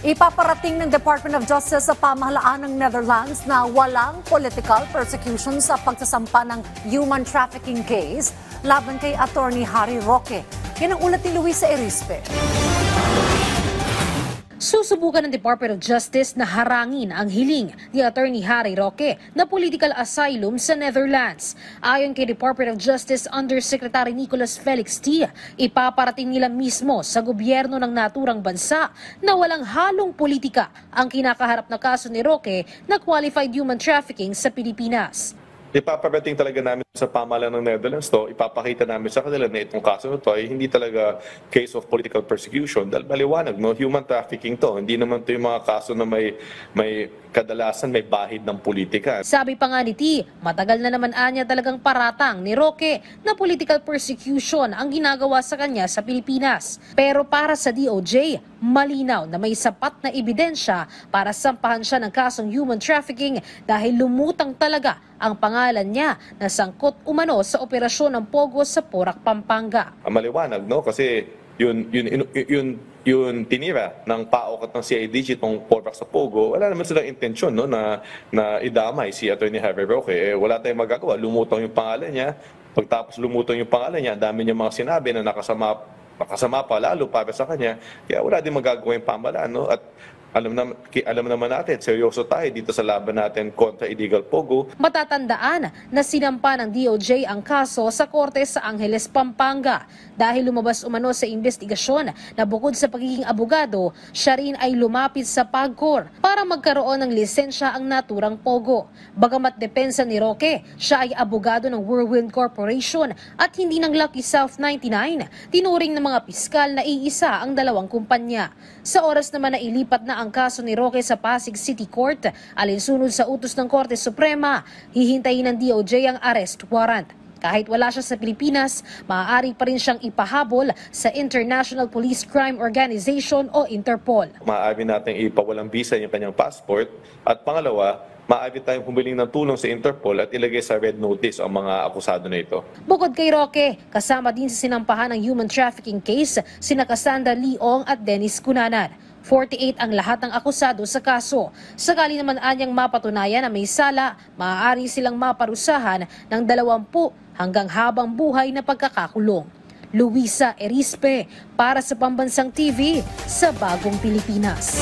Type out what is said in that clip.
Ipaparating ng Department of Justice sa pamahalaan ng Netherlands na walang political persecution sa pagsasampa ng human trafficking case laban kay Attorney Harry Roque. Yan ang ulat ni Luisa Erispe. Susubukan ng Department of Justice na harangin ang hiling ni Attorney Harry Roque na political asylum sa Netherlands. Ayon kay Department of Justice Undersecretary Nicholas Felix T, ipaparating nila mismo sa gobyerno ng naturang bansa na walang halong politika ang kinakaharap na kaso ni Roque na qualified human trafficking sa Pilipinas. Ipaparating talaga namin sa pamahalaan ng Netherlands to, ipapakita namin sa kanila na itong kaso na to ay hindi talaga case of political persecution dahil maliwanag, no? Human trafficking to, hindi naman to yung mga kaso na may kadalasan may bahid ng politika. Sabi pa nga ni T, matagal na naman anya talagang paratang ni Roque na political persecution ang ginagawa sa kanya sa Pilipinas. Pero para sa DOJ, malinaw na may sapat na ebidensya para sampahan siya ng kasong human trafficking dahil lumutang talaga ang pangalan niya na sangkot umano sa operasyon ng Pogo sa Porac, Pampanga. Maliwanag, no? Kasi yun tinira ng PAOK at ng CIDG itong Porac sa Pogo, wala naman silang intensyon, no, na idamay si Attorney Harry Roque. Wala tayong magagawa, lumutang yung pangalan niya. Pagtapos lumutang yung pangalan niya, dami niya mga sinabi na nakasama pa lalo para sa kanya. Kaya wala din magagawa yung pamahalaan, no? At alam naman natin, seryoso tayo dito sa laban natin kontra illegal Pogo. Matatandaan na sinampa ng DOJ ang kaso sa korte sa Angeles, Pampanga dahil lumabas umano sa investigasyon na bukod sa pagiging abogado, siya rin ay lumapit sa PAGCOR para magkaroon ng lisensya ang naturang Pogo. Bagamat depensa ni Roque, siya ay abogado ng Whirlwind Corporation at hindi ng Lucky South 99, tinuring ng mga piskal na iisa ang dalawang kumpanya. Sa oras naman na ilipat na ang kaso ni Roque sa Pasig City Court, alinsunod sa utos ng Korte Suprema, hihintayin ng DOJ ang arrest warrant. Kahit wala siya sa Pilipinas, maaari pa rin siyang ipahabol sa International Police Crime Organization o Interpol. Maaari natin ipawalang visa yung kanyang passport at pangalawa, maaari tayong humiling ng tulong sa Interpol at ilagay sa red notice ang mga akusado na ito. Bukod kay Roque, kasama din sa sinampahan ng human trafficking case sina Cassandra Leong at Dennis Cunanan. 48 ang lahat ng akusado sa kaso. Sakali naman anyang mapatunayan na may sala, maaari silang maparusahan ng 20 hanggang habang buhay na pagkakakulong. Luisa Erispe para sa Pambansang TV sa Bagong Pilipinas.